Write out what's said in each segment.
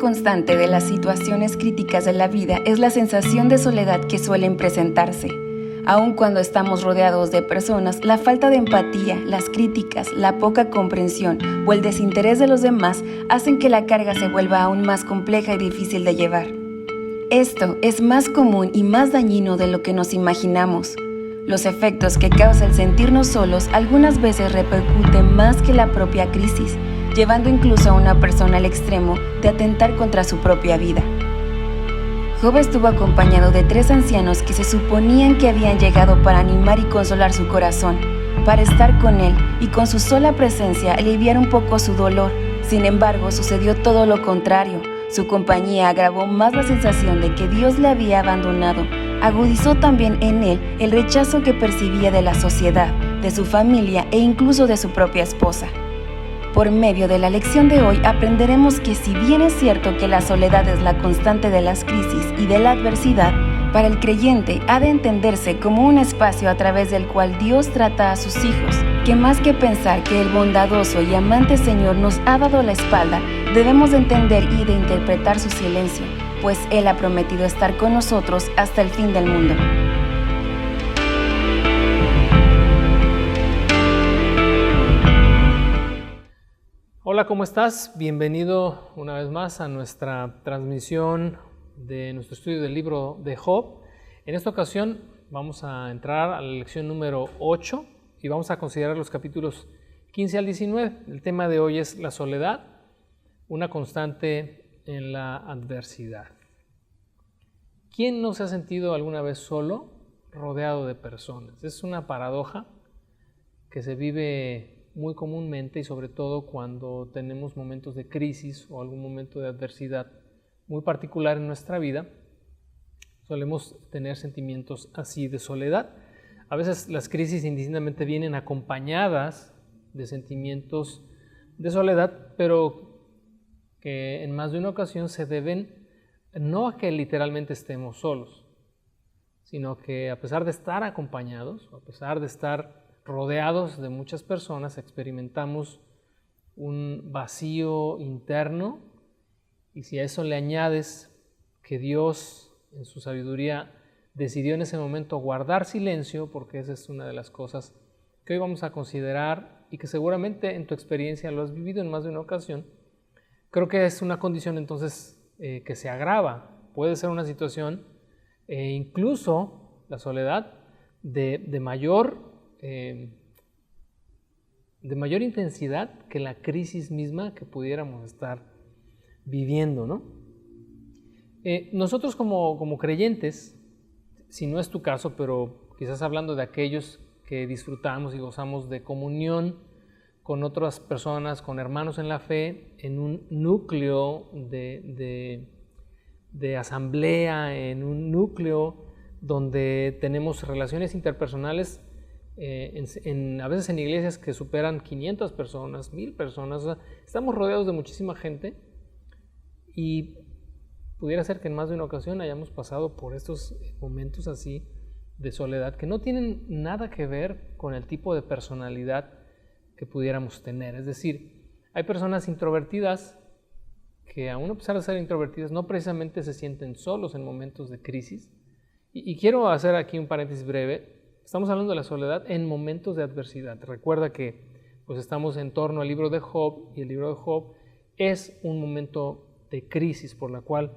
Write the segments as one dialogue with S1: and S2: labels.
S1: constante de las situaciones críticas de la vida es la sensación de soledad que suelen presentarse. Aun cuando estamos rodeados de personas, la falta de empatía, las críticas, la poca comprensión o el desinterés de los demás hacen que la carga se vuelva aún más compleja y difícil de llevar. Esto es más común y más dañino de lo que nos imaginamos. Los efectos que causa el sentirnos solos algunas veces repercuten más que la propia crisis, llevando incluso a una persona al extremo de atentar contra su propia vida. Job estuvo acompañado de 3 ancianos que se suponían que habían llegado para animar y consolar su corazón, para estar con él y con su sola presencia aliviar un poco su dolor. Sin embargo, sucedió todo lo contrario. Su compañía agravó más la sensación de que Dios le había abandonado. Agudizó también en él el rechazo que percibía de la sociedad, de su familia e incluso de su propia esposa. Por medio de la lección de hoy aprenderemos que si bien es cierto que la soledad es la constante de las crisis y de la adversidad, para el creyente ha de entenderse como un espacio a través del cual Dios trata a sus hijos, que más que pensar que el bondadoso y amante Señor nos ha dado la espalda, debemos de entender y de interpretar su silencio, pues Él ha prometido estar con nosotros hasta el fin del mundo.
S2: Hola, ¿cómo estás? Bienvenido una vez más a nuestra transmisión de nuestro estudio del libro de Job. En esta ocasión vamos a entrar a la lección número 8 y vamos a considerar los capítulos 15 al 19. El tema de hoy es la soledad, una constante en la adversidad. ¿Quién no se ha sentido alguna vez solo, rodeado de personas? Es una paradoja que se vive muy comúnmente y sobre todo cuando tenemos momentos de crisis o algún momento de adversidad muy particular en nuestra vida, solemos tener sentimientos así de soledad. A veces las crisis indistintamente vienen acompañadas de sentimientos de soledad, pero que en más de una ocasión se deben no a que literalmente estemos solos, sino que a pesar de estar acompañados, a pesar de estar rodeados de muchas personas, experimentamos un vacío interno, y si a eso le añades que Dios en su sabiduría decidió en ese momento guardar silencio, porque esa es una de las cosas que hoy vamos a considerar y que seguramente en tu experiencia lo has vivido en más de una ocasión, creo que es una condición entonces que se agrava. Puede ser una situación incluso la soledad de mayor intensidad que la crisis misma que pudiéramos estar viviendo, ¿no? Nosotros como creyentes, si no es tu caso, pero quizás hablando de aquellos que disfrutamos y gozamos de comunión con otras personas, con hermanos en la fe, en un núcleo de asamblea, en un núcleo donde tenemos relaciones interpersonales, a veces en iglesias que superan 500 personas, 1000 personas, o sea, estamos rodeados de muchísima gente y pudiera ser que en más de una ocasión hayamos pasado por estos momentos así de soledad que no tienen nada que ver con el tipo de personalidad que pudiéramos tener. Es decir, hay personas introvertidas que aún a pesar de ser introvertidas no precisamente se sienten solos en momentos de crisis. Y quiero hacer aquí un paréntesis breve. Estamos hablando de la soledad en momentos de adversidad. Recuerda que pues, estamos en torno al libro de Job, y el libro de Job es un momento de crisis por la cual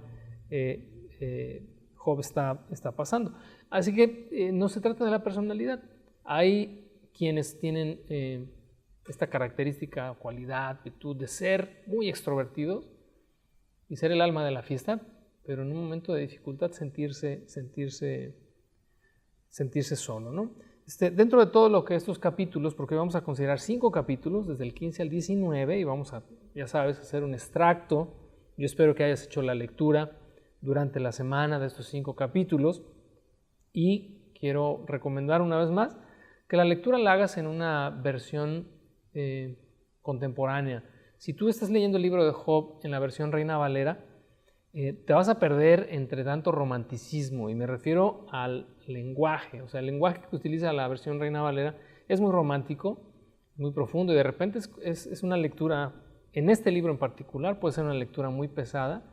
S2: Job está pasando. Así que no se trata de la personalidad. Hay quienes tienen esta característica, cualidad, virtud de ser muy extrovertidos y ser el alma de la fiesta, pero en un momento de dificultad sentirse solo, ¿no? Dentro de todo lo que estos capítulos, porque vamos a considerar 5 capítulos, desde el 15 al 19, y vamos a, ya sabes, hacer un extracto. Yo espero que hayas hecho la lectura durante la semana de estos 5 capítulos, y quiero recomendar una vez más que la lectura la hagas en una versión contemporánea. Si tú estás leyendo el libro de Job en la versión Reina Valera, te vas a perder entre tanto romanticismo, y me refiero al lenguaje. O sea, el lenguaje que utiliza la versión Reina Valera es muy romántico, muy profundo, y de repente es una lectura, en este libro en particular, puede ser una lectura muy pesada,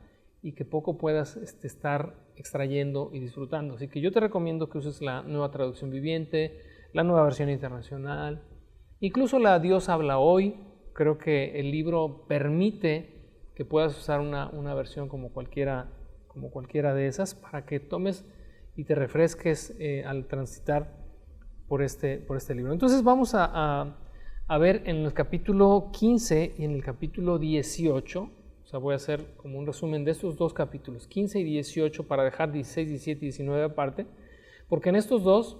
S2: y que poco puedas estar extrayendo y disfrutando. Así que yo te recomiendo que uses la Nueva Traducción Viviente, la Nueva Versión Internacional, incluso la Dios habla hoy. Creo que el libro permite que puedas usar una versión como cualquiera de esas para que tomes y te refresques al transitar por este libro. Entonces vamos a ver en el capítulo 15 y en el capítulo 18, o sea, voy a hacer como un resumen de estos dos capítulos, 15 y 18, para dejar 16, 17 y 19 aparte, porque en estos dos,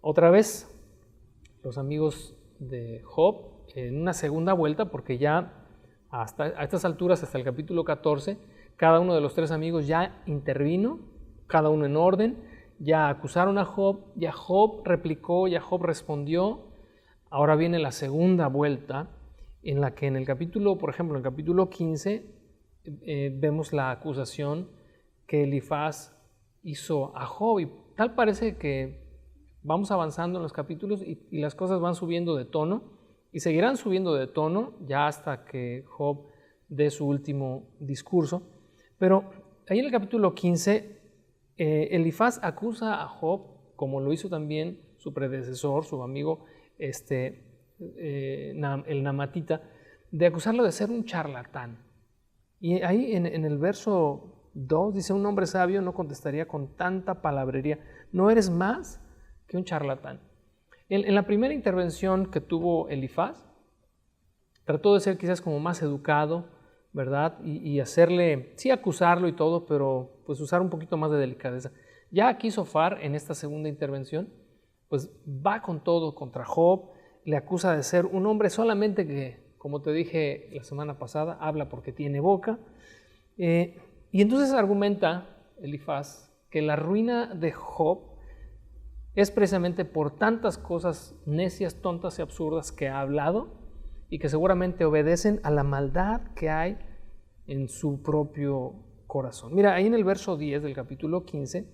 S2: otra vez, los amigos de Job, en una segunda vuelta, porque ya a estas alturas, hasta el capítulo 14, cada uno de los tres amigos ya intervino, cada uno en orden, ya acusaron a Job, ya Job replicó, ya Job respondió. Ahora viene la segunda vuelta, en la que en el capítulo, por ejemplo, en el capítulo 15, vemos la acusación que Elifaz hizo a Job, y tal parece que vamos avanzando en los capítulos y las cosas van subiendo de tono, y seguirán subiendo de tono ya hasta que Job dé su último discurso. Pero ahí en el capítulo 15, Elifaz acusa a Job, como lo hizo también su predecesor, su amigo el Namatita, de acusarlo de ser un charlatán. Y ahí en el verso 2 dice: un hombre sabio no contestaría con tanta palabrería, no eres más que un charlatán. En la primera intervención que tuvo Elifaz, trató de ser quizás como más educado, ¿verdad? Y hacerle, sí, acusarlo y todo, pero pues usar un poquito más de delicadeza. Ya aquí Sofar, en esta segunda intervención, pues va con todo contra Job, le acusa de ser un hombre solamente que, como te dije la semana pasada, habla porque tiene boca. Y entonces argumenta Elifaz que la ruina de Job es precisamente por tantas cosas necias, tontas y absurdas que ha hablado y que seguramente obedecen a la maldad que hay en su propio corazón. Mira, ahí en el verso 10 del capítulo 15,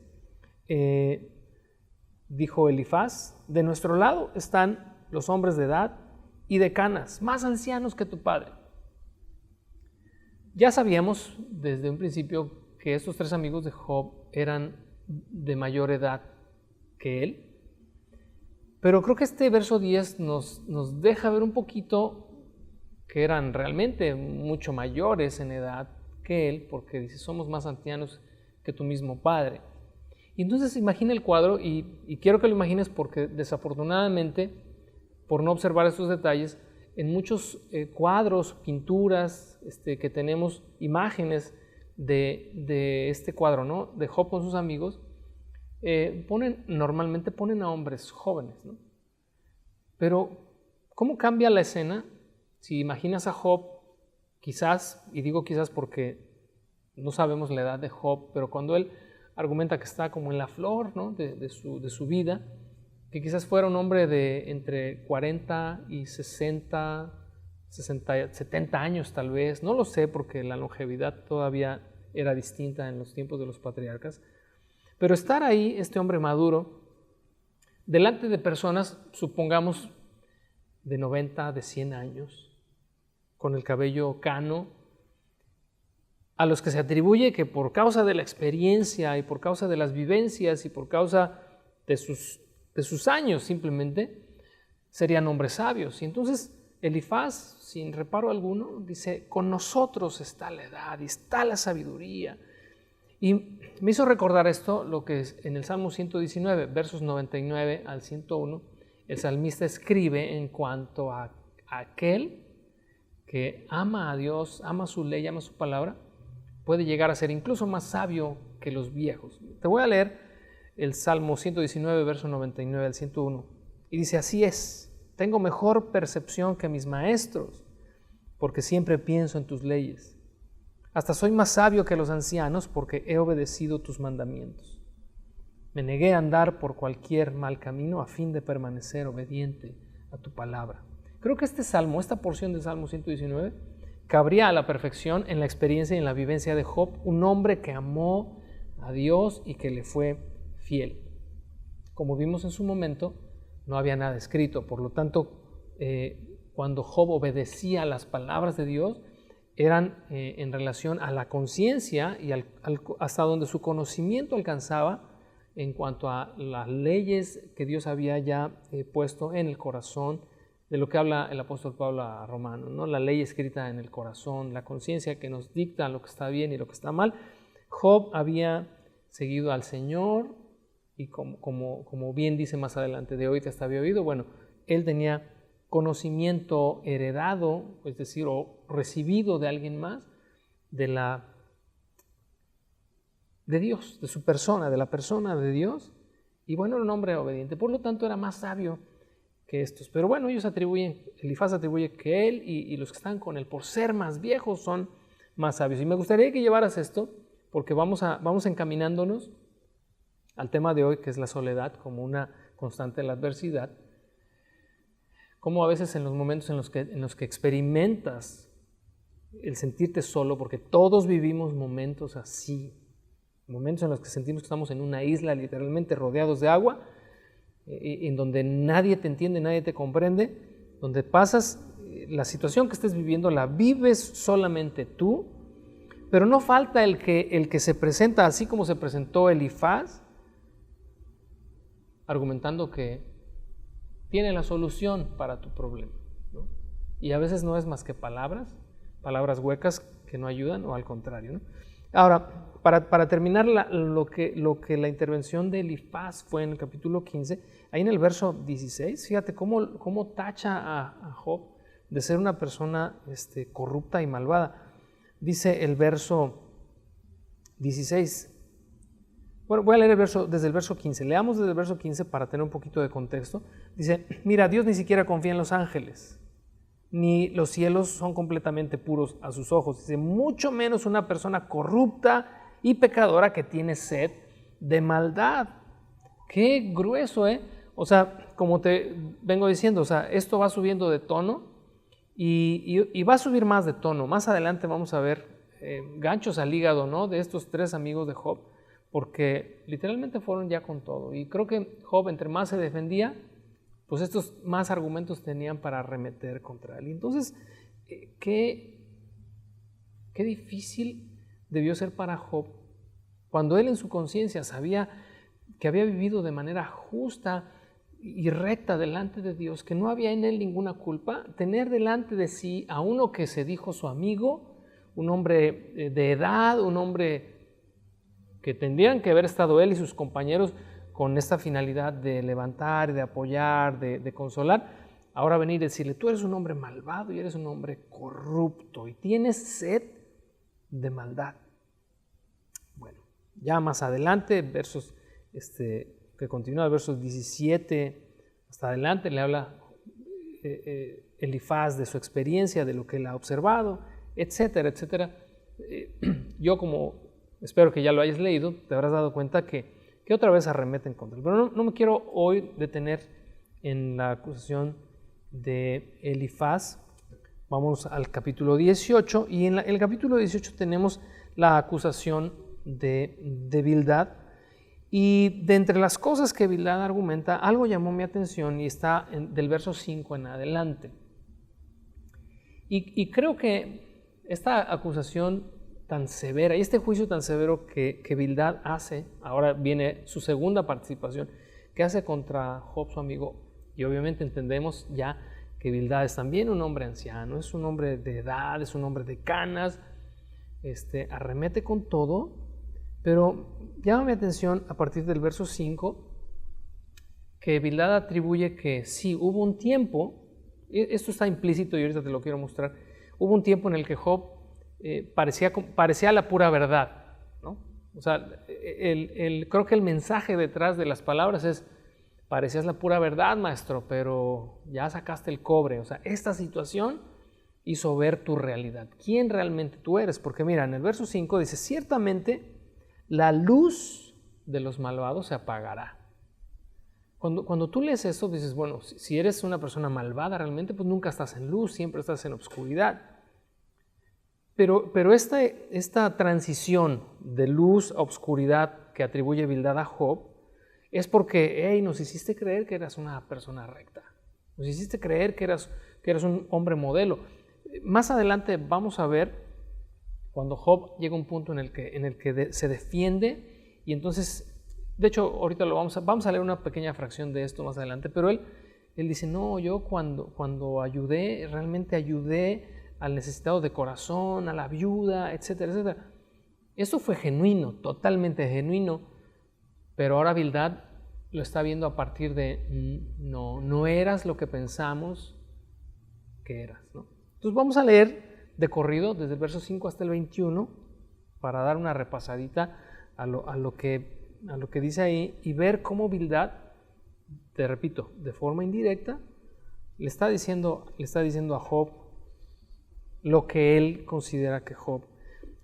S2: dijo Elifaz: de nuestro lado están los hombres de edad y de canas, más ancianos que tu padre. Ya sabíamos desde un principio que estos tres amigos de Job eran de mayor edad que él, pero creo que este verso 10 nos deja ver un poquito que eran realmente mucho mayores en edad que él, porque dice: somos más ancianos que tu mismo padre. Y entonces imagina el cuadro, y quiero que lo imagines porque desafortunadamente, por no observar estos detalles, en muchos cuadros, pinturas que tenemos, imágenes de este cuadro, ¿no?, de Job con sus amigos, normalmente ponen a hombres jóvenes, ¿no? Pero ¿cómo cambia la escena si imaginas a Job, quizás, y digo quizás porque no sabemos la edad de Job, pero cuando él argumenta que está como en la flor, ¿no?, de su vida, que quizás fuera un hombre de entre 40 y 60, 70 años tal vez, no lo sé porque la longevidad todavía era distinta en los tiempos de los patriarcas, pero estar ahí, este hombre maduro, delante de personas, supongamos, de 90, de 100 años, con el cabello cano, a los que se atribuye que por causa de la experiencia y por causa de las vivencias y por causa de sus años simplemente, serían hombres sabios. Y entonces Elifaz, sin reparo alguno, dice: con nosotros está la edad y está la sabiduría. Y me hizo recordar esto, lo que es en el Salmo 119, versos 99 al 101, el salmista escribe en cuanto a aquel que ama a Dios, ama su ley, ama su palabra, puede llegar a ser incluso más sabio que los viejos. Te voy a leer el Salmo 119, verso 99 al 101, y dice: así es, tengo mejor percepción que mis maestros, porque siempre pienso en tus leyes. Hasta soy más sabio que los ancianos, porque he obedecido tus mandamientos. Me negué a andar por cualquier mal camino a fin de permanecer obediente a tu palabra. Creo que este salmo, esta porción del Salmo 119, cabría a la perfección en la experiencia y en la vivencia de Job, un hombre que amó a Dios y que le fue fiel. Como vimos en su momento, no había nada escrito, por lo tanto, cuando Job obedecía las palabras de Dios, eran en relación a la conciencia y hasta donde su conocimiento alcanzaba en cuanto a las leyes que Dios había ya puesto en el corazón, de lo que habla el apóstol Pablo a Romanos, ¿no? La ley escrita en el corazón, la conciencia que nos dicta lo que está bien y lo que está mal. Job había seguido al Señor y como bien dice más adelante, de hoy te había oído. Bueno, él tenía conocimiento heredado, es decir, o recibido de alguien más, de Dios, de su persona, de la persona de Dios, y bueno, era un hombre obediente, por lo tanto era más sabio que estos. Pero bueno, Elifaz atribuye que él y los que están con él, por ser más viejos, son más sabios. Y me gustaría que llevaras esto, porque vamos encaminándonos al tema de hoy, que es la soledad como una constante de la adversidad. Como a veces en los momentos en los que experimentas el sentirte solo, porque todos vivimos momentos así, momentos en los que sentimos que estamos en una isla literalmente rodeados de agua, en donde nadie te entiende, nadie te comprende, donde pasas la situación que estés viviendo, la vives solamente tú, pero no falta el que se presenta así como se presentó Elifaz, argumentando que tiene la solución para tu problema, ¿no? Y a veces no es más que palabras huecas que no ayudan, o al contrario, ¿no? Ahora, para terminar lo que la intervención de Elifaz fue en el capítulo 15, ahí en el verso 16, fíjate cómo tacha a Job de ser una persona corrupta y malvada. Dice el verso 16, bueno, voy a leer desde el verso 15, leamos desde el verso 15 para tener un poquito de contexto. Dice, mira, Dios ni siquiera confía en los ángeles, ni los cielos son completamente puros a sus ojos. Dice, mucho menos una persona corrupta y pecadora que tiene sed de maldad. Qué grueso, ¿eh? O sea, como te vengo diciendo, o sea, esto va subiendo de tono y va a subir más de tono. Más adelante vamos a ver ganchos al hígado, ¿no? De estos tres amigos de Job, porque literalmente fueron ya con todo. Y creo que Job, entre más se defendía, pues estos más argumentos tenían para arremeter contra él. Y entonces, qué difícil debió ser para Job, cuando él en su conciencia sabía que había vivido de manera justa y recta delante de Dios, que no había en él ninguna culpa, tener delante de sí a uno que se dijo su amigo, un hombre de edad, un hombre que tendrían que haber estado él y sus compañeros con esta finalidad de levantar, de apoyar, de consolar, ahora venir y decirle, tú eres un hombre malvado y eres un hombre corrupto y tienes sed de maldad. Bueno, ya más adelante, versos que continúa, versos 17 hasta adelante, le habla Elifaz de su experiencia, de lo que él ha observado, etcétera, etcétera. Yo, como espero que ya lo hayas leído, te habrás dado cuenta que otra vez arremeten contra él. Pero no me quiero hoy detener en la acusación de Elifaz. Vamos al capítulo 18, y en el capítulo 18 tenemos la acusación de Bildad. Y de entre las cosas que Bildad argumenta, algo llamó mi atención y está del verso 5 en adelante. Y creo que esta acusación tan severa y este juicio tan severo que Bildad hace, ahora viene su segunda participación, que hace contra Job, su amigo, y obviamente entendemos ya que Bildad es también un hombre anciano, es un hombre de edad, es un hombre de canas, arremete con todo, pero llama mi atención a partir del verso 5 que Bildad atribuye que sí, hubo un tiempo, esto está implícito y ahorita te lo quiero mostrar, hubo un tiempo en el que Job parecía la pura verdad, ¿no? O sea, creo que el mensaje detrás de las palabras es, parecías la pura verdad, maestro, pero ya sacaste el cobre. O sea, esta situación hizo ver tu realidad, quién realmente tú eres. Porque mira, en el verso 5 dice, ciertamente la luz de los malvados se apagará. Cuando tú lees eso, dices, bueno, si eres una persona malvada realmente, pues nunca estás en luz, siempre estás en obscuridad. Pero esta transición de luz a obscuridad que atribuye Bildad a Job es porque, nos hiciste creer que eras una persona recta, nos hiciste creer que eras un hombre modelo. Más adelante vamos a ver Cuando Job llega a un punto en el que se defiende, y entonces, de hecho, ahorita vamos a leer una pequeña fracción de esto más adelante, pero él dice, no, yo cuando realmente ayudé al necesitado de corazón, a la viuda, etcétera, etcétera. Eso fue genuino, totalmente genuino, pero ahora Bildad lo está viendo a partir de, no eras lo que pensamos que eras, ¿no? Entonces vamos a leer de corrido desde el verso 5 hasta el 21 para dar una repasadita a lo que dice ahí y ver cómo Bildad, te repito, de forma indirecta, le está diciendo a Job lo que él considera que Job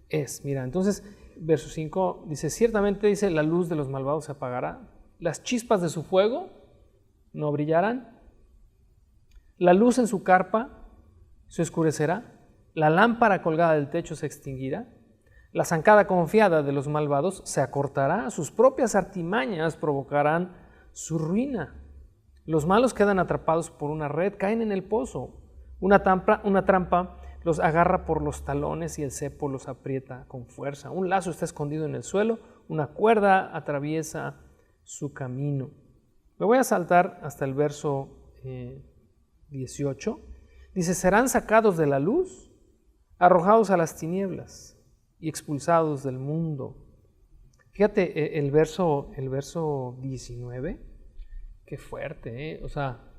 S2: es. Mira, entonces, verso 5 dice, ciertamente dice, la luz de los malvados se apagará, las chispas de su fuego no brillarán, la luz en su carpa se oscurecerá, la lámpara colgada del techo se extinguirá, la zancada confiada de los malvados se acortará, sus propias artimañas provocarán su ruina. Los malos quedan atrapados por una red, caen en el pozo, una trampa los agarra por los talones y el cepo los aprieta con fuerza. Un lazo está escondido en el suelo, una cuerda atraviesa su camino. Me voy a saltar hasta el verso 18. Dice, serán sacados de la luz, arrojados a las tinieblas y expulsados del mundo. Fíjate el verso 19, qué fuerte, o sea,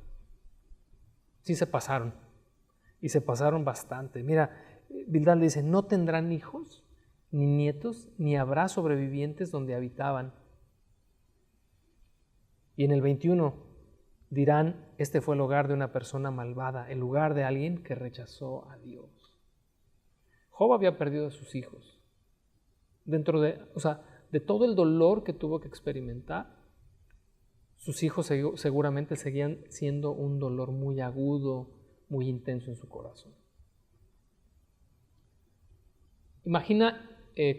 S2: sí se pasaron. Y se pasaron bastante. Mira, Bildad le dice, no tendrán hijos, ni nietos, ni habrá sobrevivientes donde habitaban. Y en el 21 dirán, este fue el hogar de una persona malvada, el lugar de alguien que rechazó a Dios. Job había perdido a sus hijos. De todo el dolor que tuvo que experimentar, sus hijos seguramente seguían siendo un dolor muy agudo, muy intenso en su corazón. Imagina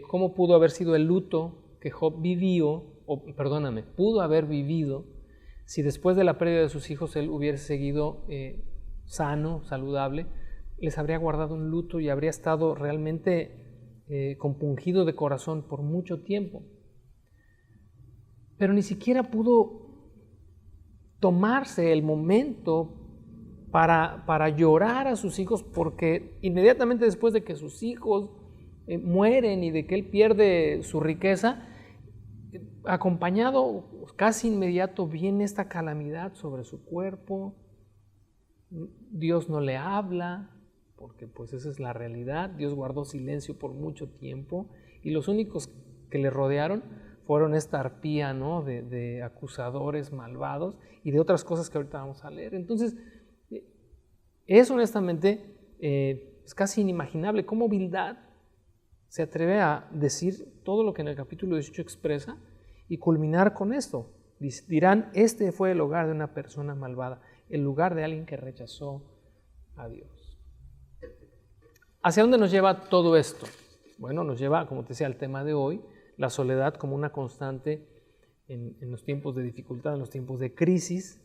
S2: cómo pudo haber sido el luto que Job pudo haber vivido si después de la pérdida de sus hijos él hubiese seguido sano, saludable, les habría guardado un luto y habría estado realmente compungido de corazón por mucho tiempo. Pero ni siquiera pudo tomarse el momento para llorar a sus hijos, porque inmediatamente después de que sus hijos mueren y de que él pierde su riqueza, acompañado casi inmediato viene esta calamidad sobre su cuerpo. Dios no le habla, porque pues esa es la realidad. Dios guardó silencio por mucho tiempo y los únicos que le rodearon fueron esta arpía, ¿no? de acusadores malvados y de otras cosas que ahorita vamos a leer. Entonces, es honestamente es casi inimaginable cómo Bildad se atreve a decir todo lo que en el capítulo 18 expresa y culminar con esto. Dirán, este fue el hogar de una persona malvada, el lugar de alguien que rechazó a Dios. ¿Hacia dónde nos lleva todo esto? Bueno, nos lleva, como te decía, al tema de hoy, la soledad como una constante en los tiempos de dificultad, en los tiempos de crisis.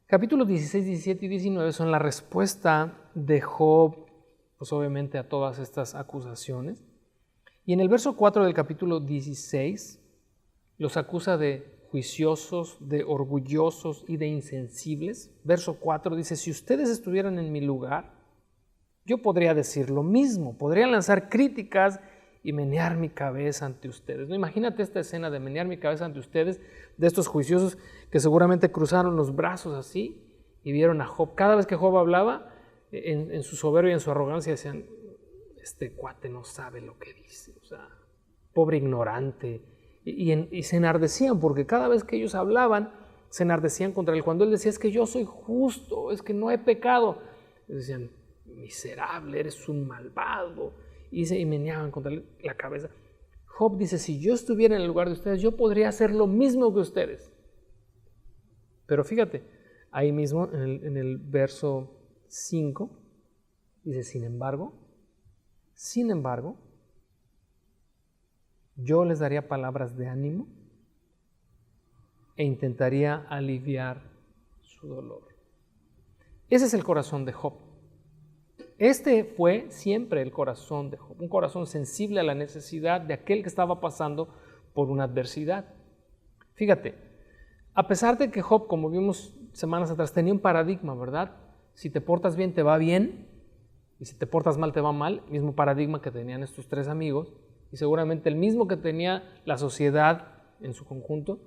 S2: Capítulos 16, 17 y 19 son la respuesta de Job, pues obviamente a todas estas acusaciones. Y en el verso 4 del capítulo 16 los acusa de juiciosos, de orgullosos y de insensibles. Verso 4 dice, si ustedes estuvieran en mi lugar, yo podría decir lo mismo, podría lanzar críticas y menear mi cabeza ante ustedes. ¿No? Imagínate esta escena de menear mi cabeza ante ustedes, de estos juiciosos que seguramente cruzaron los brazos así y vieron a Job. Cada vez que Job hablaba, en su soberbia y en su arrogancia decían, este cuate no sabe lo que dice, o sea, pobre ignorante. Y se enardecían porque cada vez que ellos hablaban, se enardecían contra él. Cuando él decía, es que yo soy justo, es que no he pecado, ellos decían, miserable, eres un malvado. Y meneaban contra él la cabeza. Job dice, si yo estuviera en el lugar de ustedes, yo podría hacer lo mismo que ustedes. Pero fíjate, ahí mismo en el verso 5, dice, sin embargo, yo les daría palabras de ánimo e intentaría aliviar su dolor. Ese es el corazón de Job. Este fue siempre el corazón de Job, un corazón sensible a la necesidad de aquel que estaba pasando por una adversidad. Fíjate, a pesar de que Job, como vimos semanas atrás, tenía un paradigma, ¿verdad? Si te portas bien, te va bien, y si te portas mal, te va mal. Mismo paradigma que tenían estos tres amigos, y seguramente el mismo que tenía la sociedad en su conjunto.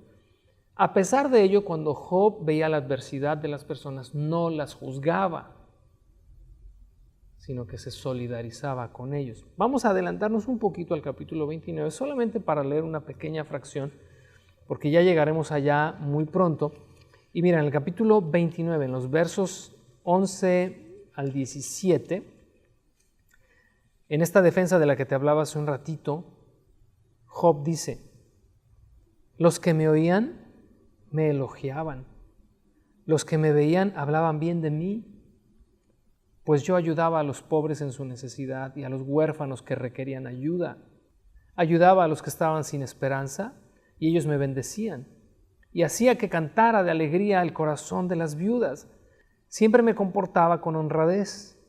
S2: A pesar de ello, cuando Job veía la adversidad de las personas, no las juzgaba, sino que se solidarizaba con ellos. Vamos a adelantarnos un poquito al capítulo 29, solamente para leer una pequeña fracción, porque ya llegaremos allá muy pronto. Y mira, en el capítulo 29, en los versos 11 al 17, en esta defensa de la que te hablaba hace un ratito, Job dice: los que me oían me elogiaban, los que me veían hablaban bien de mí, pues yo ayudaba a los pobres en su necesidad y a los huérfanos que requerían ayuda. Ayudaba a los que estaban sin esperanza y ellos me bendecían. Y hacía que cantara de alegría el corazón de las viudas. Siempre me comportaba con honradez.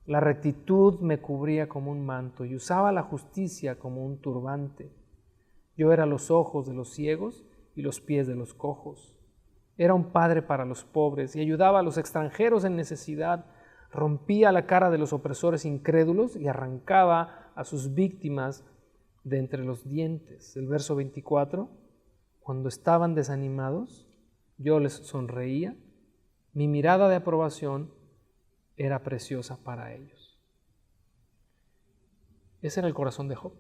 S2: La rectitud me cubría como un manto y usaba la justicia como un turbante. Yo era los ojos de los ciegos y los pies de los cojos. Era un padre para los pobres y ayudaba a los extranjeros en necesidad. Rompía la cara de los opresores incrédulos y arrancaba a sus víctimas de entre los dientes. El verso 24, cuando estaban desanimados, yo les sonreía, mi mirada de aprobación era preciosa para ellos. Ese era el corazón de Job.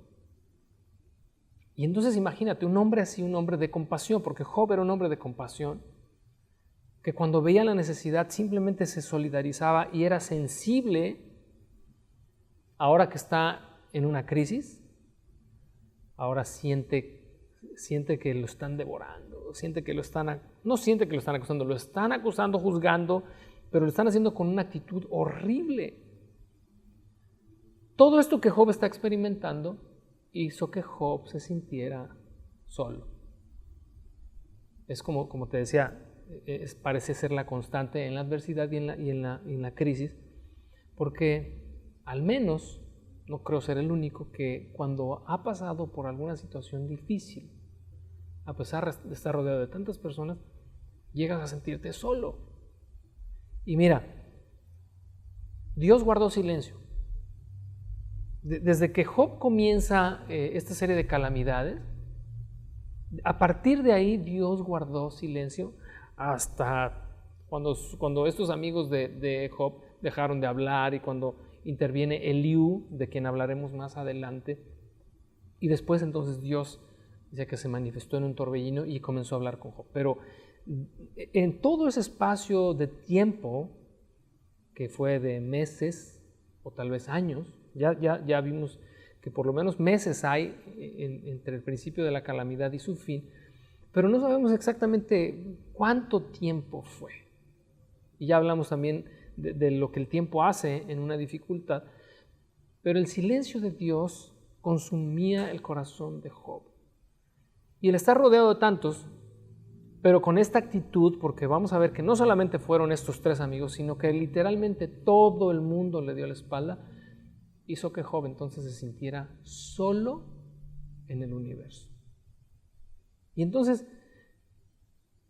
S2: Y entonces imagínate, un hombre así, un hombre de compasión, porque Job era un hombre de compasión, que cuando veía la necesidad simplemente se solidarizaba y era sensible. Ahora que está en una crisis, ahora siente que lo están devorando, no siente que lo están acusando, lo están acusando, juzgando, pero lo están haciendo con una actitud horrible. Todo esto que Job está experimentando hizo que Job se sintiera solo. Es como te decía, parece ser la constante en la adversidad y en la crisis, porque al menos, no creo ser el único, que cuando ha pasado por alguna situación difícil, a pesar de estar rodeado de tantas personas, llegas a sentirte solo. Y mira, Dios guardó silencio. Desde que Job comienza esta serie de calamidades, a partir de ahí Dios guardó silencio hasta cuando estos amigos de Job dejaron de hablar y cuando interviene Eliú, de quien hablaremos más adelante, y después entonces Dios dice que se manifestó en un torbellino y comenzó a hablar con Job. Pero en todo ese espacio de tiempo, que fue de meses o tal vez años, ya vimos que por lo menos meses hay entre el principio de la calamidad y su fin, pero no sabemos exactamente cuánto tiempo fue. Y ya hablamos también de lo que el tiempo hace en una dificultad, pero el silencio de Dios consumía el corazón de Job. Y el estar rodeado de tantos, pero con esta actitud, porque vamos a ver que no solamente fueron estos tres amigos, sino que literalmente todo el mundo le dio la espalda, hizo que Job entonces se sintiera solo en el universo. Y entonces,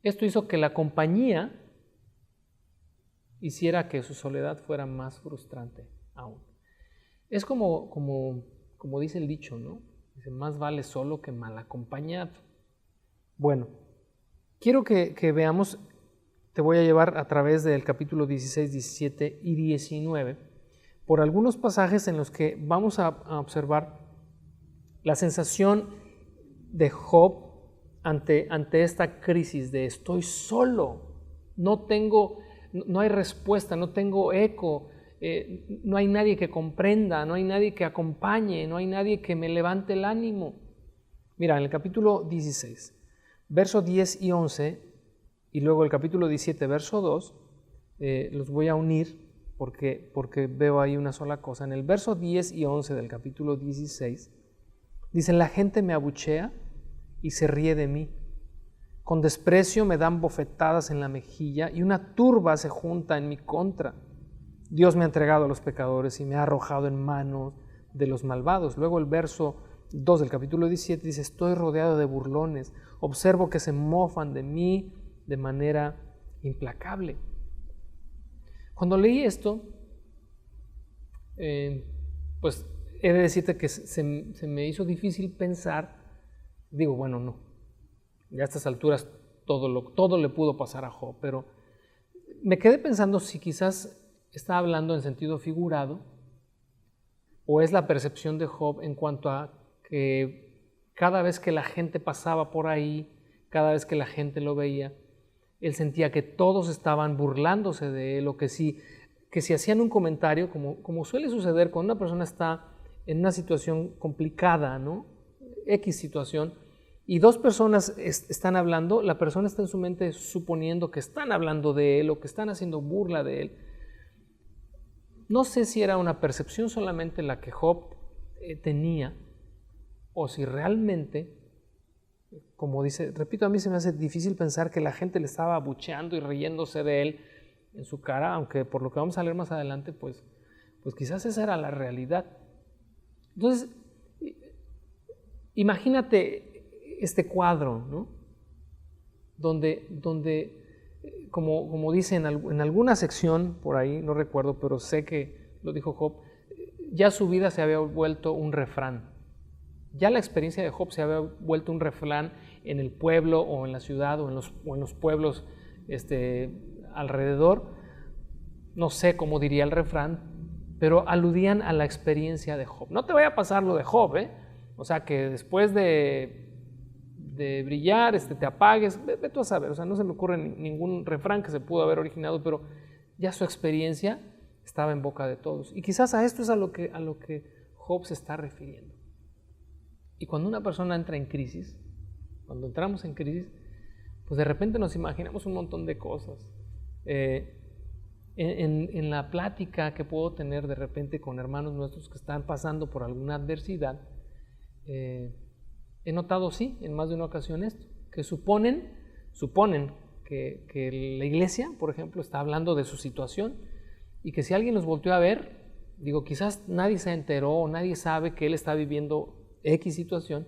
S2: esto hizo que la compañía hiciera que su soledad fuera más frustrante aún. Es como dice el dicho, ¿no? Dice, más vale solo que mal acompañado. Bueno, quiero que veamos, te voy a llevar a través del capítulo 16, 17 y 19, por algunos pasajes en los que vamos a observar la sensación de Job ante esta crisis de estoy solo, no hay respuesta, no tengo eco, no hay nadie que comprenda, no hay nadie que acompañe, no hay nadie que me levante el ánimo. Mira, en el capítulo 16, verso 10 y 11, y luego el capítulo 17, verso 2, los voy a unir porque veo ahí una sola cosa. En el verso 10 y 11 del capítulo 16, dicen, la gente me abuchea y se ríe de mí. Con desprecio me dan bofetadas en la mejilla y una turba se junta en mi contra. Dios me ha entregado a los pecadores y me ha arrojado en manos de los malvados. Luego el verso 2 del capítulo 17 dice, estoy rodeado de burlones, observo que se mofan de mí de manera implacable. Cuando leí esto, pues he de decirte que se me hizo difícil pensar, digo, bueno, no, ya a estas alturas todo le pudo pasar a Job, pero me quedé pensando si quizás está hablando en sentido figurado o es la percepción de Job en cuanto a que cada vez que la gente pasaba por ahí, cada vez que la gente lo veía, él sentía que todos estaban burlándose de él, o que si hacían un comentario, como suele suceder cuando una persona está en una situación complicada, ¿no? X situación, y dos personas están hablando, la persona está en su mente suponiendo que están hablando de él o que están haciendo burla de él. No sé si era una percepción solamente la que Job tenía, o si realmente, como dice, repito, a mí se me hace difícil pensar que la gente le estaba abucheando y riéndose de él en su cara, aunque por lo que vamos a leer más adelante, pues quizás esa era la realidad. Entonces, imagínate este cuadro, ¿no? Donde como dice en alguna sección por ahí, no recuerdo, pero sé que lo dijo Job, ya su vida se había vuelto un refrán. Ya la experiencia de Job se había vuelto un refrán en el pueblo o en la ciudad o en los pueblos alrededor. No sé cómo diría el refrán, pero aludían a la experiencia de Job. No te vaya a pasar lo de Job, ¿eh? O sea, que después de brillar, te apagues, ve tú a saber, o sea, no se me ocurre ningún refrán que se pudo haber originado, pero ya su experiencia estaba en boca de todos. Y quizás a esto es a lo que Job se está refiriendo. Y cuando una persona entra en crisis, cuando entramos en crisis, pues de repente nos imaginamos un montón de cosas. En la plática que puedo tener de repente con hermanos nuestros que están pasando por alguna adversidad, he notado, sí, en más de una ocasión esto, que suponen que la iglesia, por ejemplo, está hablando de su situación y que si alguien los volteó a ver, digo, quizás nadie se enteró o nadie sabe que él está viviendo X situación,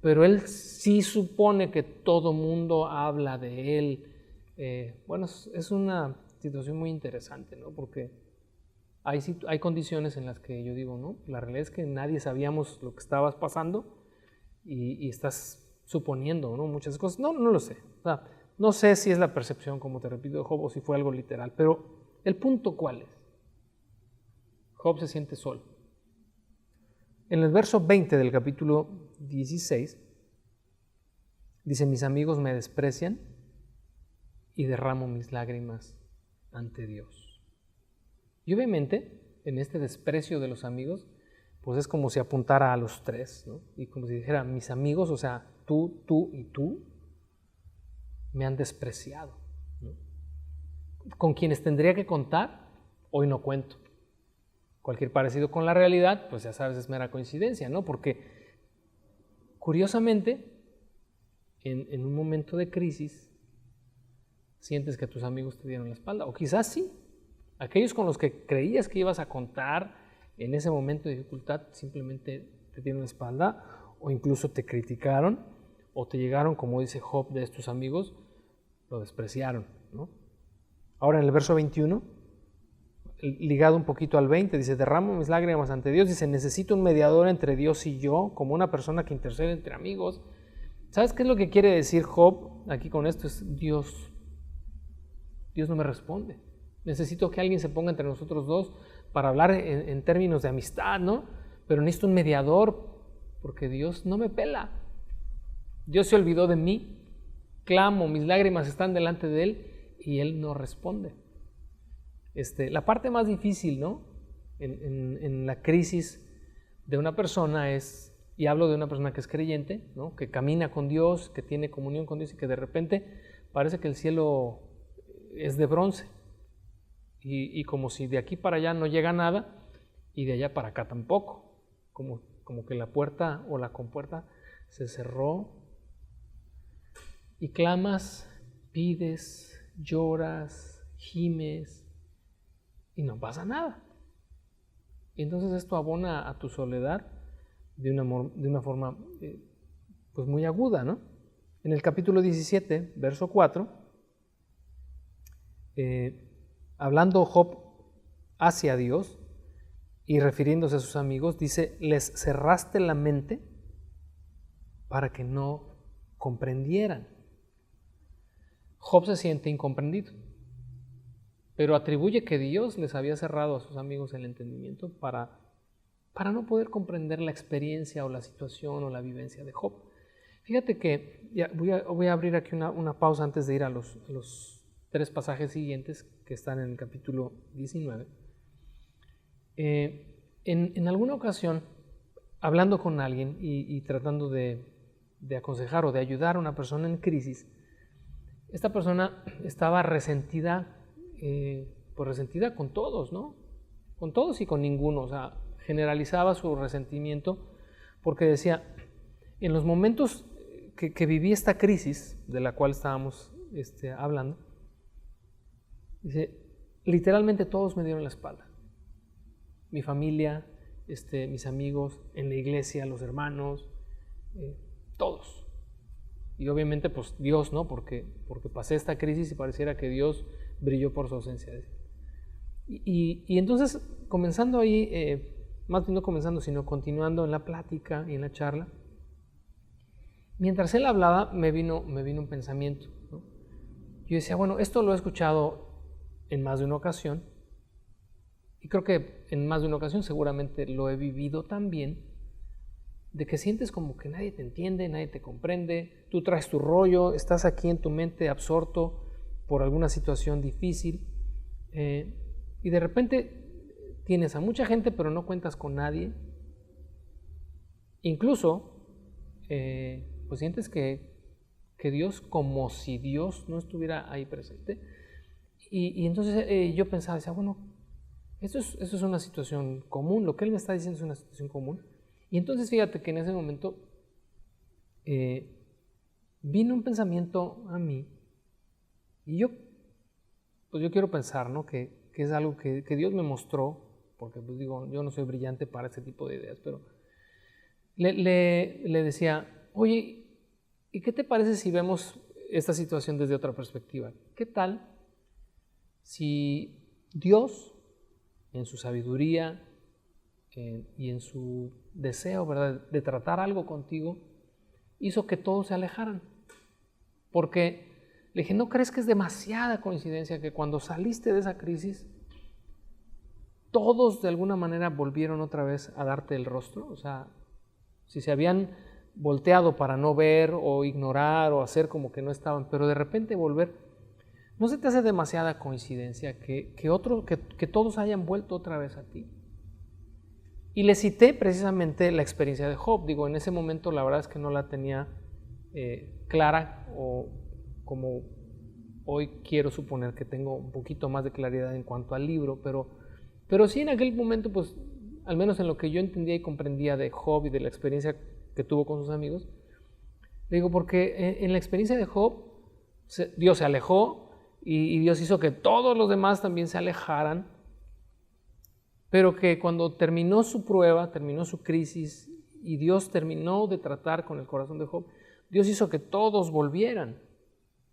S2: pero él sí supone que todo mundo habla de él. Bueno, es una situación muy interesante, ¿no? Porque hay condiciones en las que yo digo, ¿no? La realidad es que nadie sabíamos lo que estabas pasando y estás suponiendo, ¿no? Muchas cosas. No lo sé. O sea, no sé si es la percepción, como te repito, de Job, o si fue algo literal, pero el punto ¿cuál es? Job se siente solo. En el verso 20 del capítulo 16 dice, mis amigos me desprecian y derramo mis lágrimas ante Dios. Y obviamente, en este desprecio de los amigos, pues es como si apuntara a los tres, ¿no? Y como si dijera, mis amigos, o sea, tú y tú, me han despreciado, ¿no? Con quienes tendría que contar, hoy no cuento. Cualquier parecido con la realidad, pues ya sabes, es mera coincidencia, ¿no? Porque, curiosamente, en un momento de crisis, sientes que tus amigos te dieron la espalda, o quizás sí, aquellos con los que creías que ibas a contar en ese momento de dificultad simplemente te dieron la espalda o incluso te criticaron o te llegaron, como dice Job de estos amigos, lo despreciaron, ¿no? Ahora en el verso 21, ligado un poquito al 20, dice, derramo mis lágrimas ante Dios, dice, necesito un mediador entre Dios y yo, como una persona que intercede entre amigos. ¿Sabes qué es lo que quiere decir Job aquí con esto? Es Dios no me responde. Necesito que alguien se ponga entre nosotros dos para hablar en términos de amistad, ¿no? Pero necesito un mediador porque Dios no me pela. Dios se olvidó de mí, clamo, mis lágrimas están delante de Él y Él no responde. La parte más difícil, ¿no? En la crisis de una persona es, y hablo de una persona que es creyente, ¿no? Que camina con Dios, que tiene comunión con Dios y que de repente parece que el cielo es de bronce. Y como si de aquí para allá no llega nada y de allá para acá tampoco, como que la puerta o la compuerta se cerró y clamas, pides, lloras, gimes y no pasa nada. Y entonces esto abona a tu soledad de una forma pues muy aguda, ¿no? En el capítulo 17, verso 4, hablando Job hacia Dios y refiriéndose a sus amigos, dice: les cerraste la mente para que no comprendieran. Job se siente incomprendido, pero atribuye que Dios les había cerrado a sus amigos el entendimiento para no poder comprender la experiencia o la situación o la vivencia de Job. Fíjate que voy a abrir aquí una pausa antes de ir a los 3 pasajes siguientes que están en el capítulo 19. En alguna ocasión, hablando con alguien y tratando de aconsejar o de ayudar a una persona en crisis, esta persona estaba resentida, pues resentida con todos, ¿no? Con todos y con ninguno. O sea, generalizaba su resentimiento porque decía: en los momentos que viví esta crisis de la cual estábamos hablando, dice, literalmente todos me dieron la espalda. Mi familia, mis amigos, en la iglesia, los hermanos, todos. Y obviamente pues Dios, ¿no? Porque pasé esta crisis y pareciera que Dios brilló por su ausencia. Y entonces, comenzando ahí, más bien no comenzando, sino continuando en la plática y en la charla, mientras él hablaba me vino un pensamiento, ¿no? Yo decía, bueno, esto lo he escuchado en más de una ocasión, y creo que en más de una ocasión seguramente lo he vivido también, de que sientes como que nadie te entiende, nadie te comprende, tú traes tu rollo, estás aquí en tu mente absorto por alguna situación difícil, y de repente tienes a mucha gente pero no cuentas con nadie. Incluso pues sientes que Dios, como si Dios no estuviera ahí presente. Y entonces yo pensaba, decía, bueno, esto es una situación común, lo que él me está diciendo es una situación común. Y entonces fíjate que en ese momento vino un pensamiento a mí, y yo quiero pensar, ¿no? que es algo que Dios me mostró, porque pues digo, yo no soy brillante para ese tipo de ideas, pero le decía, oye, ¿y qué te parece si vemos esta situación desde otra perspectiva? ¿Qué tal si Dios, en su sabiduría y en su deseo, ¿verdad?, de tratar algo contigo, hizo que todos se alejaran? Porque le dije, ¿no crees que es demasiada coincidencia que cuando saliste de esa crisis, todos de alguna manera volvieron otra vez a darte el rostro? O sea, si se habían volteado para no ver o ignorar o hacer como que no estaban, pero de repente volver, ¿no se te hace demasiada coincidencia que todos hayan vuelto otra vez a ti? Y le cité precisamente la experiencia de Job. Digo, en ese momento la verdad es que no la tenía clara, o como hoy quiero suponer que tengo un poquito más de claridad en cuanto al libro, pero sí en aquel momento, pues al menos en lo que yo entendía y comprendía de Job y de la experiencia que tuvo con sus amigos, digo, porque en la experiencia de Job, Dios se alejó y Dios hizo que todos los demás también se alejaran, pero que cuando terminó su prueba, terminó su crisis y Dios terminó de tratar con el corazón de Job, Dios hizo que todos volvieran.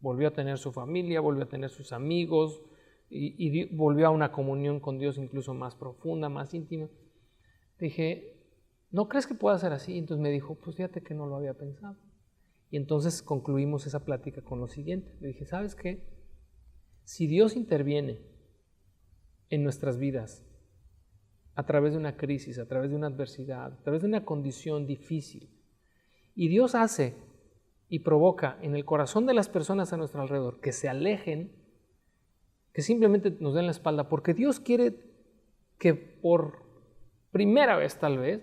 S2: Volvió a tener su familia, volvió a tener sus amigos y volvió a una comunión con Dios incluso más profunda, más íntima. Dije, ¿no crees que pueda ser así? Entonces me dijo, pues fíjate que no lo había pensado. Y entonces concluimos esa plática con lo siguiente. Le dije, ¿sabes qué? Si Dios interviene en nuestras vidas a través de una crisis, a través de una adversidad, a través de una condición difícil, y Dios hace y provoca en el corazón de las personas a nuestro alrededor que se alejen, que simplemente nos den la espalda, porque Dios quiere que por primera vez tal vez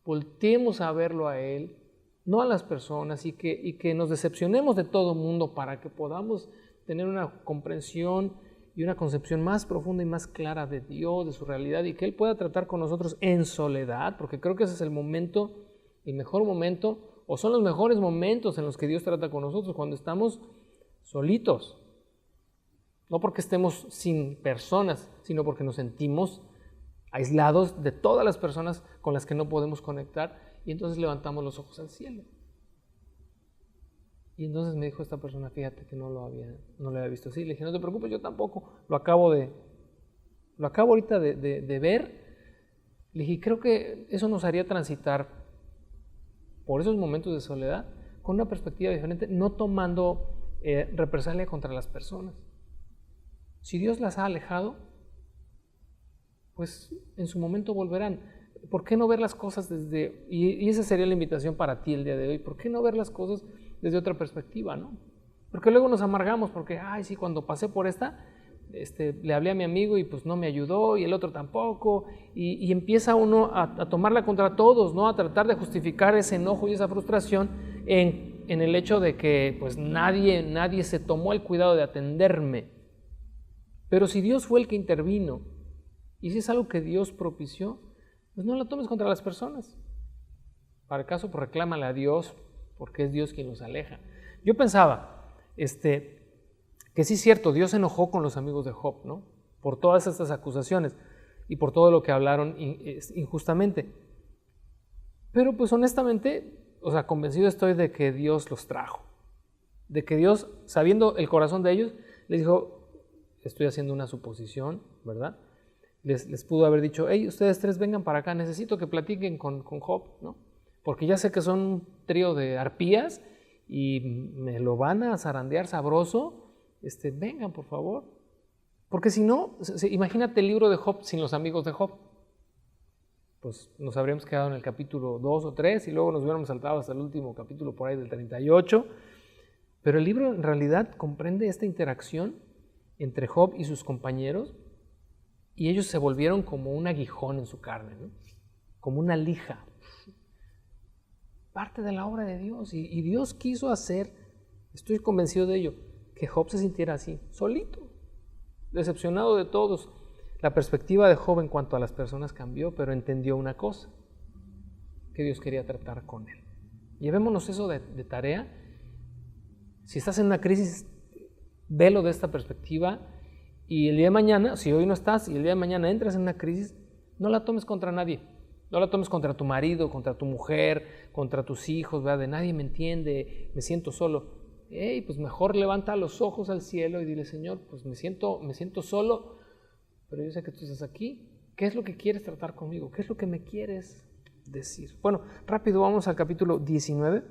S2: volteemos a verlo a Él, no a las personas, y que nos decepcionemos de todo mundo para que podamos tener una comprensión y una concepción más profunda y más clara de Dios, de su realidad, y que Él pueda tratar con nosotros en soledad, porque creo que ese es el momento, el mejor momento, o son los mejores momentos en los que Dios trata con nosotros, cuando estamos solitos. No porque estemos sin personas, sino porque nos sentimos aislados de todas las personas con las que no podemos conectar, y entonces levantamos los ojos al cielo. Y entonces me dijo esta persona, fíjate que no lo había visto así. Le dije, no te preocupes, yo tampoco, lo acabo ahorita de ver. Le dije, creo que eso nos haría transitar por esos momentos de soledad con una perspectiva diferente, no tomando represalia contra las personas. Si Dios las ha alejado, pues en su momento volverán. ¿Por qué no ver las cosas y esa sería la invitación para ti el día de hoy, ¿por qué no ver las cosas desde otra perspectiva, no? Porque luego nos amargamos porque, ay, sí, cuando pasé por esta, le hablé a mi amigo y pues no me ayudó, y el otro tampoco, y empieza uno a tomarla contra todos, ¿no? A tratar de justificar ese enojo y esa frustración en el hecho de que pues nadie se tomó el cuidado de atenderme. Pero si Dios fue el que intervino, y si es algo que Dios propició, pues no la tomes contra las personas. Para el caso, pues reclámale a Dios, porque es Dios quien los aleja. Yo pensaba, que sí es cierto, Dios se enojó con los amigos de Job, ¿no? Por todas estas acusaciones y por todo lo que hablaron injustamente. Pero pues honestamente, o sea, convencido estoy de que Dios los trajo. De que Dios, sabiendo el corazón de ellos, les dijo, estoy haciendo una suposición, ¿verdad? Les pudo haber dicho, hey, ustedes tres vengan para acá, necesito que platiquen con Job, ¿no? Porque ya sé que son un trío de arpías y me lo van a zarandear sabroso, vengan por favor. Porque si no, imagínate el libro de Job sin los amigos de Job. Pues nos habríamos quedado en el capítulo 2 o 3 y luego nos hubiéramos saltado hasta el último capítulo por ahí del 38. Pero el libro en realidad comprende esta interacción entre Job y sus compañeros, y ellos se volvieron como un aguijón en su carne, ¿no? Como una lija. Parte de la obra de Dios, y Dios quiso hacer, estoy convencido de ello, que Job se sintiera así, solito, decepcionado de todos. La perspectiva de Job en cuanto a las personas cambió, pero entendió una cosa, que Dios quería tratar con él. Llevémonos eso de tarea. Si estás en una crisis, velo de esta perspectiva, y el día de mañana, si hoy no estás y el día de mañana entras en una crisis, no la tomes contra nadie. No la tomes contra tu marido, contra tu mujer, contra tus hijos, ¿verdad? De nadie me entiende, me siento solo. Pues mejor levanta los ojos al cielo y dile, Señor, pues me siento solo, pero yo sé que tú estás aquí. ¿Qué es lo que quieres tratar conmigo? ¿Qué es lo que me quieres decir? Bueno, rápido vamos al capítulo 19.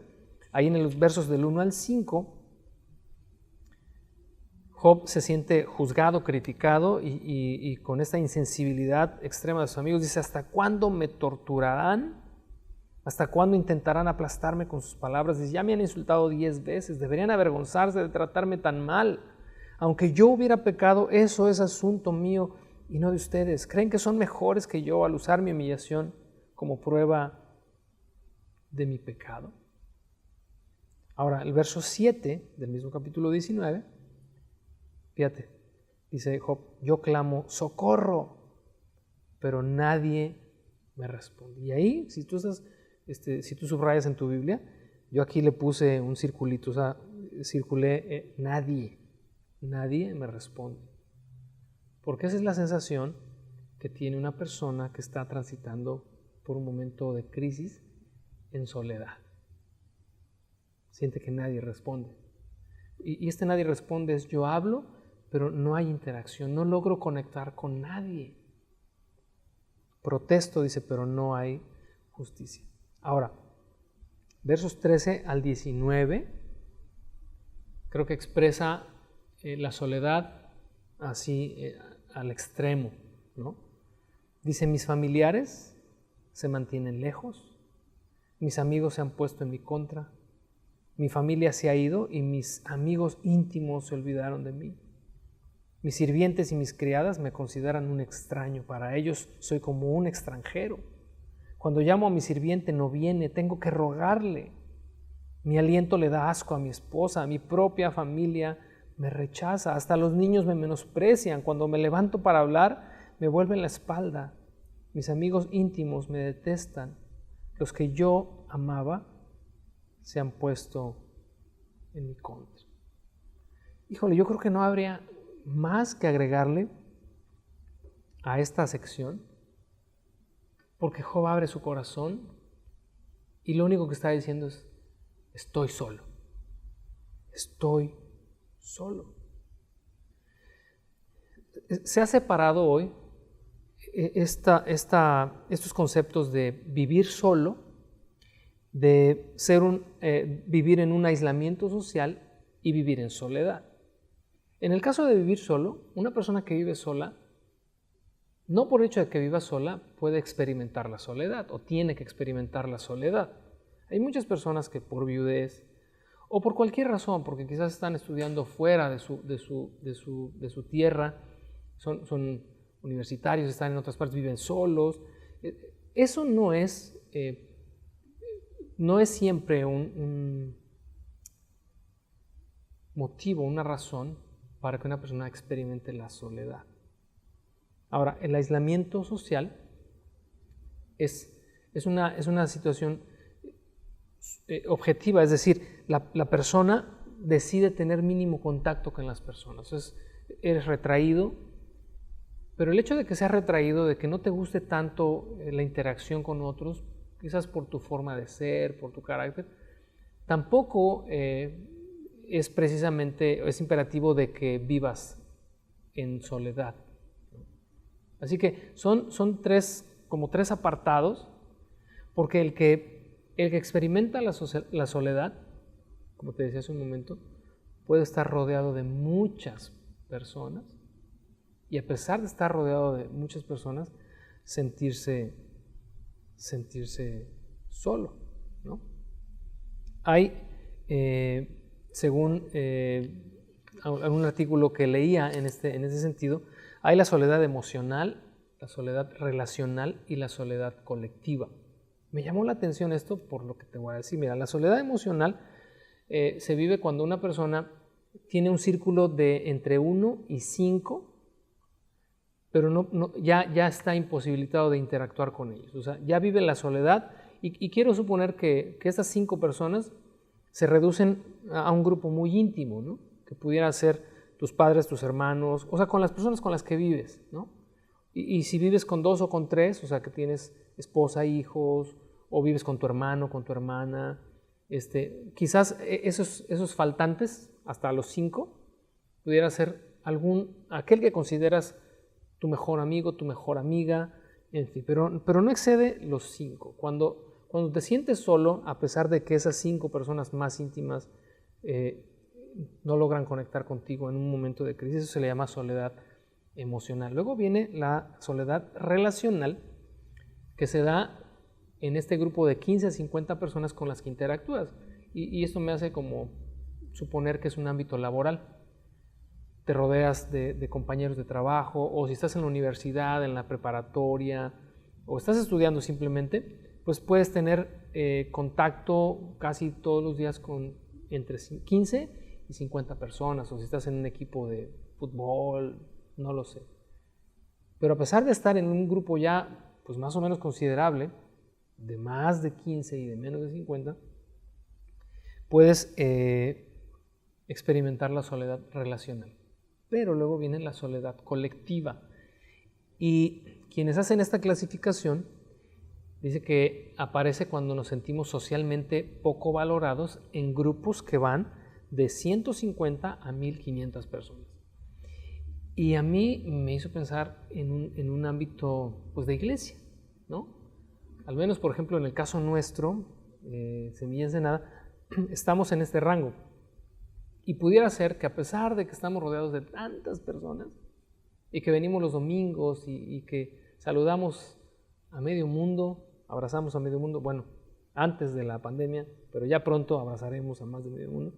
S2: Ahí en los versos del 1 al 5, Job se siente juzgado, criticado y con esta insensibilidad extrema de sus amigos. Dice, ¿hasta cuándo me torturarán? ¿Hasta cuándo intentarán aplastarme con sus palabras? Dice, ya me han insultado 10 veces, deberían avergonzarse de tratarme tan mal. Aunque yo hubiera pecado, eso es asunto mío y no de ustedes. ¿Creen que son mejores que yo al usar mi humillación como prueba de mi pecado? Ahora, el verso 7 del mismo capítulo 19, fíjate, dice Job, yo clamo, socorro, pero nadie me responde. Y ahí, si tú subrayas en tu Biblia, yo aquí le puse un circulito, o sea, circulé nadie me responde. Porque esa es la sensación que tiene una persona que está transitando por un momento de crisis en soledad. Siente que nadie responde. Y nadie responde es yo hablo, pero no hay interacción, no logro conectar con nadie. Protesto, dice, pero no hay justicia. Ahora, versos 13 al 19, creo que expresa la soledad así al extremo, ¿no? Dice, mis familiares se mantienen lejos, mis amigos se han puesto en mi contra, mi familia se ha ido y mis amigos íntimos se olvidaron de mí. Mis sirvientes y mis criadas me consideran un extraño, para ellos soy como un extranjero. Cuando llamo a mi sirviente no viene, tengo que rogarle. Mi aliento le da asco a mi esposa, a mi propia familia me rechaza, hasta los niños me menosprecian. Cuando me levanto para hablar, me vuelven la espalda. Mis amigos íntimos me detestan. Los que yo amaba se han puesto en mi contra. Híjole, yo creo que no habría más que agregarle a esta sección, porque Job abre su corazón y lo único que está diciendo es: estoy solo, estoy solo. Se ha separado hoy estos conceptos de vivir solo, de vivir en un aislamiento social y vivir en soledad. En el caso de vivir solo, una persona que vive sola, no por hecho de que viva sola, puede experimentar la soledad o tiene que experimentar la soledad. Hay muchas personas que por viudez o por cualquier razón, porque quizás están estudiando fuera de su tierra, son universitarios, están en otras partes, viven solos. Eso no es siempre un motivo, una razón para que una persona experimente la soledad. Ahora, el aislamiento social es una situación objetiva, es decir, la persona decide tener mínimo contacto con las personas. Entonces, eres retraído, pero el hecho de que seas retraído, de que no te guste tanto la interacción con otros, quizás por tu forma de ser, por tu carácter, tampoco es imperativo de que vivas en soledad. Así que son como tres apartados, porque el que experimenta la soledad, como te decía hace un momento, puede estar rodeado de muchas personas y a pesar de estar rodeado de muchas personas, sentirse solo, ¿no? Hay, según algún artículo que leía en ese sentido, hay la soledad emocional, la soledad relacional y la soledad colectiva. Me llamó la atención esto por lo que te voy a decir. Mira, la soledad emocional se vive cuando una persona tiene un círculo de entre 1 y 5, pero ya está imposibilitado de interactuar con ellos. O sea, ya vive la soledad y quiero suponer que estas 5 personas se reducen a un grupo muy íntimo, ¿no? Que pudiera ser tus padres, tus hermanos, o sea, con las personas con las que vives, ¿no? Y si vives con 2 o con 3, o sea, que tienes esposa, hijos, o vives con tu hermano, con tu hermana, quizás esos faltantes, hasta los 5, pudiera ser aquel que consideras tu mejor amigo, tu mejor amiga, en fin, pero no excede los 5. Cuando te sientes solo, a pesar de que esas 5 personas más íntimas no logran conectar contigo en un momento de crisis, eso se le llama soledad emocional. Luego viene la soledad relacional, que se da en este grupo de 15 a 50 personas con las que interactúas. Y esto me hace como suponer que es un ámbito laboral. Te rodeas de compañeros de trabajo, o si estás en la universidad, en la preparatoria, o estás estudiando simplemente, pues puedes tener contacto casi todos los días con entre 15 y 50 personas, o si estás en un equipo de fútbol, no lo sé. Pero a pesar de estar en un grupo ya pues más o menos considerable, de más de 15 y de menos de 50, puedes experimentar la soledad relacional. Pero luego viene la soledad colectiva. Y quienes hacen esta clasificación dice que aparece cuando nos sentimos socialmente poco valorados en grupos que van de 150 a 1500 personas. Y a mí me hizo pensar en un ámbito pues, de iglesia, ¿no? Al menos, por ejemplo, en el caso nuestro, Semilla Ensenada, estamos en este rango. Y pudiera ser que a pesar de que estamos rodeados de tantas personas y que venimos los domingos y que saludamos a medio mundo, abrazamos a medio mundo, bueno, antes de la pandemia, pero ya pronto abrazaremos a más de medio mundo,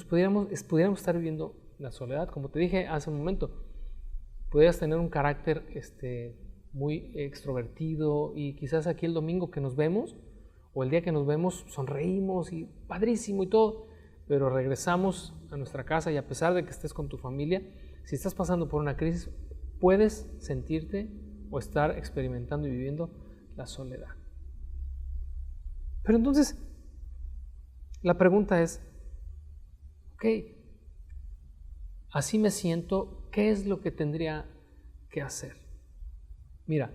S2: pudiéramos estar viviendo la soledad. Como te dije hace un momento, pudieras tener un carácter muy extrovertido y quizás aquí el domingo que nos vemos o el día que nos vemos sonreímos y padrísimo y todo, pero regresamos a nuestra casa y a pesar de que estés con tu familia, si estás pasando por una crisis, puedes sentirte o estar experimentando y viviendo la soledad. Pero entonces, la pregunta es, ok, así me siento, ¿qué es lo que tendría que hacer? Mira,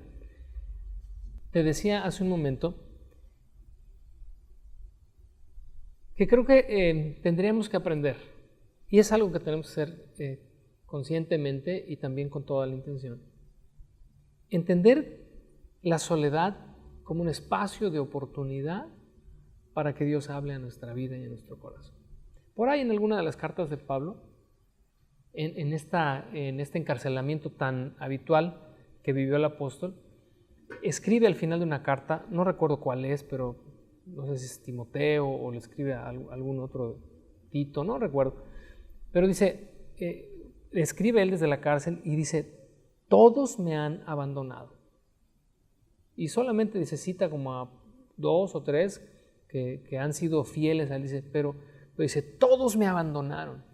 S2: te decía hace un momento que creo que tendríamos que aprender, y es algo que tenemos que hacer conscientemente y también con toda la intención. Entender la soledad como un espacio de oportunidad para que Dios hable a nuestra vida y a nuestro corazón. Por ahí en alguna de las cartas de Pablo, en este encarcelamiento tan habitual que vivió el apóstol, escribe al final de una carta, no recuerdo cuál es, pero no sé si es Timoteo o le escribe a algún otro, Tito, no recuerdo, pero dice, le escribe él desde la cárcel y dice, todos me han abandonado. Y solamente dice, cita como a 2 o 3 que han sido fieles a él, dice, pero dice, todos me abandonaron.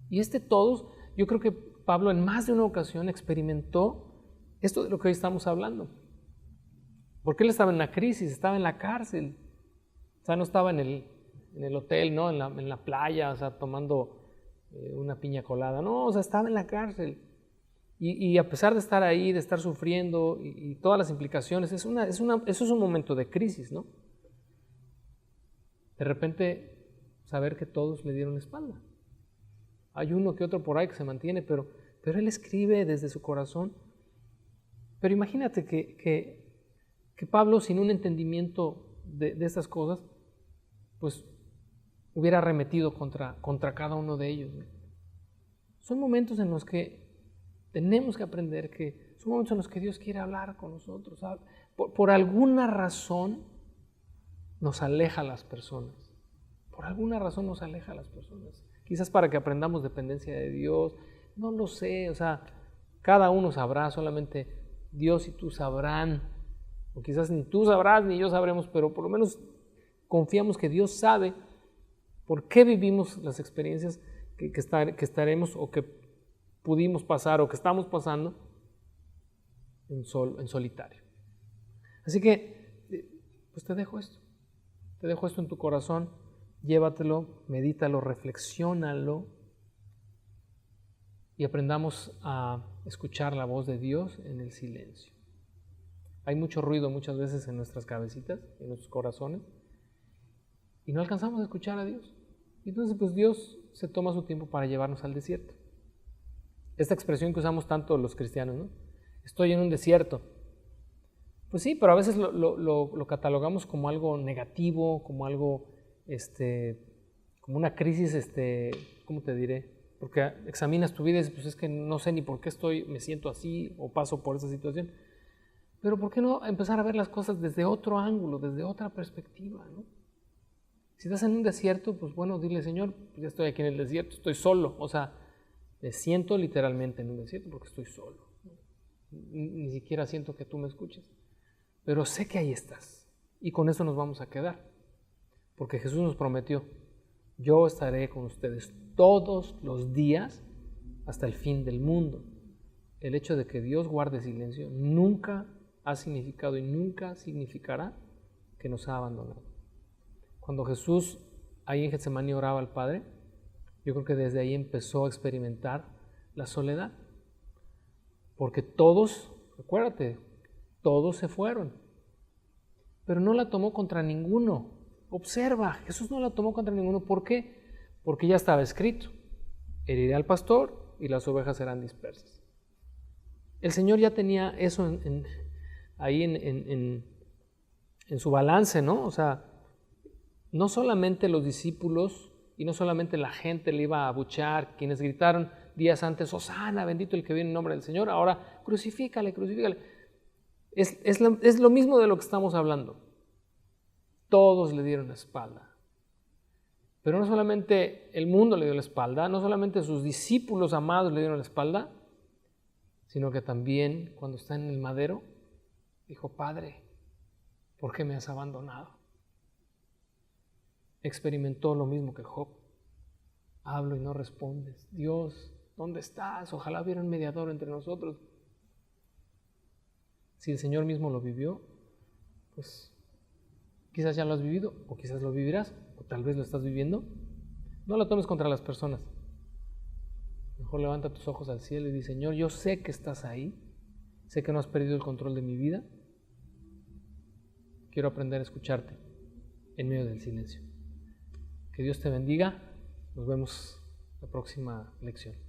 S2: Y todos, yo creo que Pablo en más de una ocasión experimentó esto de lo que hoy estamos hablando. Porque él estaba en la crisis, estaba en la cárcel. O sea, no estaba en el hotel, ¿no? En la playa, o sea, tomando una piña colada. No, o sea, estaba en la cárcel. Y a pesar de estar ahí, de estar sufriendo y todas las implicaciones, eso es un momento de crisis, ¿no? De repente, saber que todos le dieron la espalda. Hay uno que otro por ahí que se mantiene, pero él escribe desde su corazón. Pero imagínate que Pablo, sin un entendimiento de estas cosas, pues hubiera arremetido contra cada uno de ellos, ¿no? Son momentos en los que tenemos que aprender que son momentos en los que Dios quiere hablar con nosotros, ¿sabes? Por alguna razón nos aleja a las personas. Por alguna razón nos aleja a las personas. Quizás para que aprendamos dependencia de Dios. No lo sé, o sea, cada uno sabrá, solamente Dios y tú sabrán. O quizás ni tú sabrás ni yo sabremos, pero por lo menos confiamos que Dios sabe por qué vivimos las experiencias que estaremos o que pudimos pasar o que estamos pasando en solitario. Así que, pues te dejo esto en tu corazón, llévatelo, medítalo, reflexiónalo y aprendamos a escuchar la voz de Dios en el silencio. Hay mucho ruido muchas veces en nuestras cabecitas, en nuestros corazones, y no alcanzamos a escuchar a Dios. Y entonces, pues Dios se toma su tiempo para llevarnos al desierto. Esta expresión que usamos tanto los cristianos, ¿no? Estoy en un desierto. Pues sí, pero a veces lo catalogamos como algo negativo, como algo, como una crisis, ¿cómo te diré? Porque examinas tu vida y dices, pues es que no sé ni por qué me siento así o paso por esa situación. Pero ¿por qué no empezar a ver las cosas desde otro ángulo, desde otra perspectiva, ¿no? Si estás en un desierto, pues bueno, dile, Señor, pues ya estoy aquí en el desierto, estoy solo. O sea, me siento literalmente en un desierto porque estoy solo. Ni siquiera siento que tú me escuches. Pero sé que ahí estás. Y con eso nos vamos a quedar. Porque Jesús nos prometió, yo estaré con ustedes todos los días hasta el fin del mundo. El hecho de que Dios guarde silencio nunca ha significado y nunca significará que nos ha abandonado. Cuando Jesús ahí en Getsemaní oraba al Padre, yo creo que desde ahí empezó a experimentar la soledad. Porque todos, acuérdate, todos se fueron. Pero no la tomó contra ninguno. Observa, Jesús no la tomó contra ninguno. ¿Por qué? Porque ya estaba escrito. Heriré al pastor y las ovejas serán dispersas. El Señor ya tenía eso ahí en su balance, ¿no? O sea, no solamente los discípulos y no solamente la gente le iba a abuchear, quienes gritaron días antes, Hosana, bendito el que viene en nombre del Señor, ahora crucifícale, crucifícale. Es lo mismo de lo que estamos hablando. Todos le dieron la espalda. Pero no solamente el mundo le dio la espalda, no solamente sus discípulos amados le dieron la espalda, sino que también cuando está en el madero, dijo, Padre, ¿por qué me has abandonado? Experimentó lo mismo que Job. Hablo y no respondes. Dios, ¿dónde estás? Ojalá hubiera un mediador entre nosotros. Si el Señor mismo lo vivió, pues quizás ya lo has vivido, o quizás lo vivirás, o tal vez lo estás viviendo. No lo tomes contra las personas. mejor levanta tus ojos al cielo y di: Señor, yo sé que estás ahí, sé que no has perdido el control de mi vida. Quiero aprender a escucharte en medio del silencio. Que Dios te bendiga. Nos vemos la próxima lección.